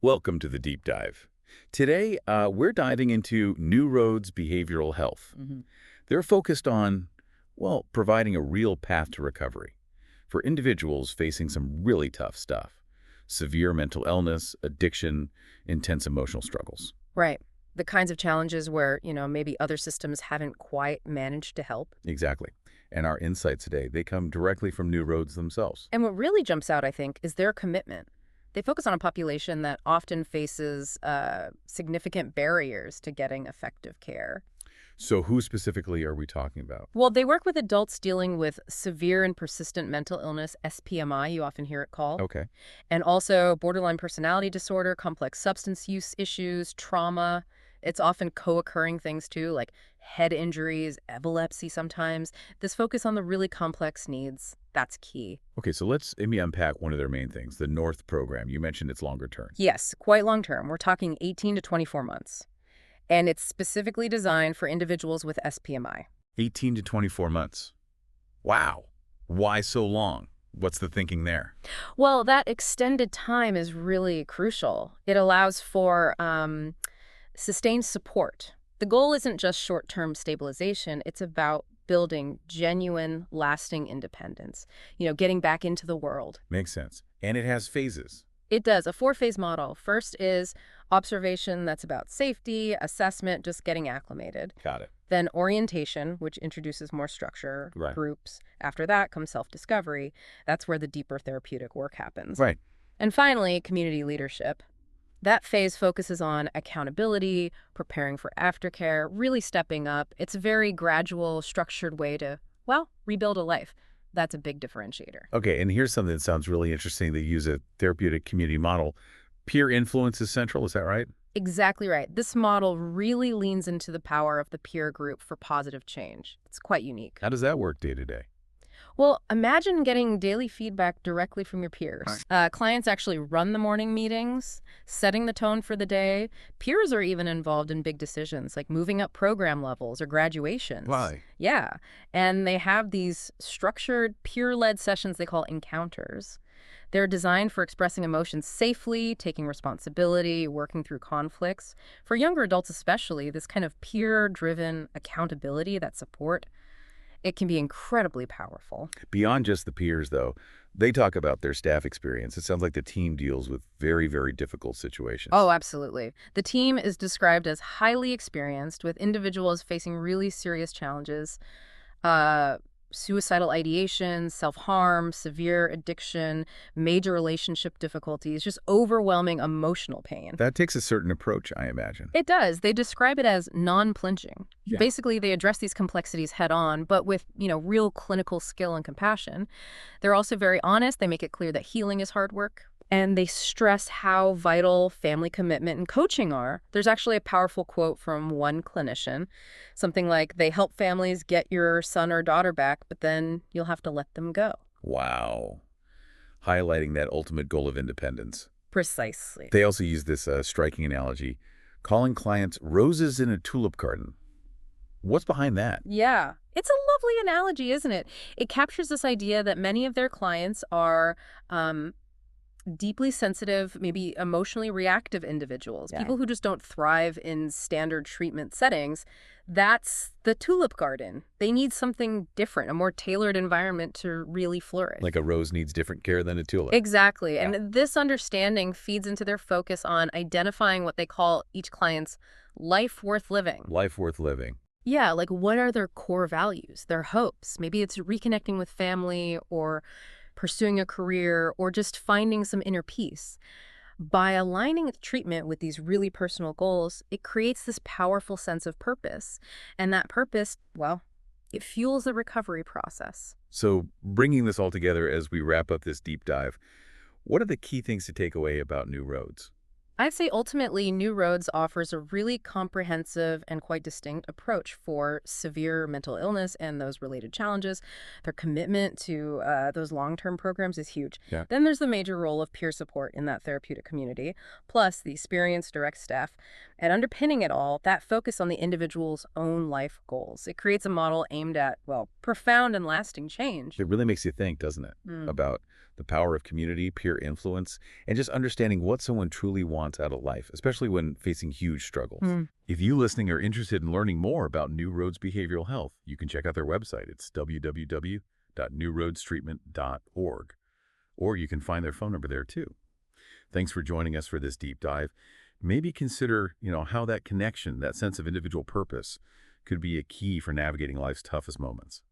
Welcome to the deep dive. Today, we're diving into New Roads Behavioral Health. hmm They're focused on, well, providing a real path to recovery for individuals facing some really tough stuff. Severe mental illness, addiction, intense emotional struggles. Right. The kinds of challenges where, maybe other systems haven't quite managed to help. Exactly. And our insights today, they come directly from New Roads themselves. And what really jumps out, I think, is their commitment. They focus on a population that often faces significant barriers to getting effective care. So who specifically are we talking about? Well, they work with adults dealing with severe and persistent mental illness, SPMI, you often hear it called, Okay. and also borderline personality disorder, complex substance use issues, trauma. It's often co-occurring things too, like head injuries, epilepsy sometimes. This focus on the really complex needs, that's key. Okay, so let me unpack one of their main things, the North program. You mentioned it's longer term. Yes, quite long term. We're talking 18 to 24 months. And it's specifically designed for individuals with SPMI. 18 to 24 months. Wow. Why so long? What's the thinking there? Well, that extended time is really crucial. It allows for sustained support. The goal isn't just short-term stabilization, it's about building genuine, lasting independence, getting back into the world. Makes sense. And it has phases. It does, a four-phase model. First is observation, that's about safety, assessment, just getting acclimated. Got it. Then orientation, which introduces more structure, Right. groups. After that comes self-discovery. That's where the deeper therapeutic work happens. Right. And finally, community leadership. That phase focuses on accountability, preparing for aftercare, really stepping up. It's a very gradual, structured way to, well, rebuild a life. That's a big differentiator. Okay, and here's something that sounds really interesting. They use a therapeutic community model. Peer influence is central, is that right? Exactly right. This model really leans into the power of the peer group for positive change. It's quite unique. How does that work day to day? Well, imagine getting daily feedback directly from your peers. Clients actually run the morning meetings, setting the tone for the day. Peers are even involved in big decisions like moving up program levels or graduations. Why? Yeah. And they have these structured peer-led sessions they call encounters. They're designed for expressing emotions safely, taking responsibility, working through conflicts. For younger adults especially, this kind of peer-driven accountability, that support, it can be incredibly powerful. Beyond just the peers, though, they talk about their staff experience. It sounds like the team deals with very, very difficult situations. Oh, absolutely. The team is described as highly experienced, with individuals facing really serious challenges, suicidal ideation, self-harm, severe addiction, major relationship difficulties, just overwhelming emotional pain. That takes a certain approach, I imagine. It does. They describe it as non-flinching. Yeah. Basically, they address these complexities head on, but with, real clinical skill and compassion. They're also very honest. They make it clear that healing is hard work. And they stress how vital family commitment and coaching are. There's actually a powerful quote from one clinician, something like, they help families get your son or daughter back, but then you'll have to let them go. Wow. Highlighting that ultimate goal of independence. Precisely. They also use this striking analogy, calling clients roses in a tulip garden. What's behind that? Yeah. It's a lovely analogy, isn't it? It captures this idea that many of their clients are deeply sensitive, maybe emotionally reactive individuals, Yeah. people who just don't thrive in standard treatment settings. That's the tulip garden. They need something different, a more tailored environment to really flourish. Like a rose needs different care than a tulip. Exactly. Yeah. And this understanding feeds into their focus on identifying what they call each client's life worth living. Life worth living. Yeah, like what are their core values, their hopes? Maybe it's reconnecting with family or pursuing a career, or just finding some inner peace. By aligning treatment with these really personal goals, it creates this powerful sense of purpose. And that purpose, well, it fuels the recovery process. So bringing this all together as we wrap up this deep dive, what are the key things to take away about New Roads? I'd say ultimately, New Roads offers a really comprehensive and quite distinct approach for severe mental illness and those related challenges. Their commitment to those long-term programs is huge. Yeah. Then there's the major role of peer support in that therapeutic community, plus the experienced direct staff. And underpinning it all, that focus on the individual's own life goals. It creates a model aimed at, well, profound and lasting change. It really makes you think, doesn't it, Mm. about the power of community, peer influence, and just understanding what someone truly wants out of life, especially when facing huge struggles. Mm. If you listening are interested in learning more about New Roads Behavioral Health, you can check out their website. It's www.newroadstreatment.org, or you can find their phone number there too. Thanks for joining us for this deep dive. Maybe consider, how that connection, that sense of individual purpose, could be a key for navigating life's toughest moments.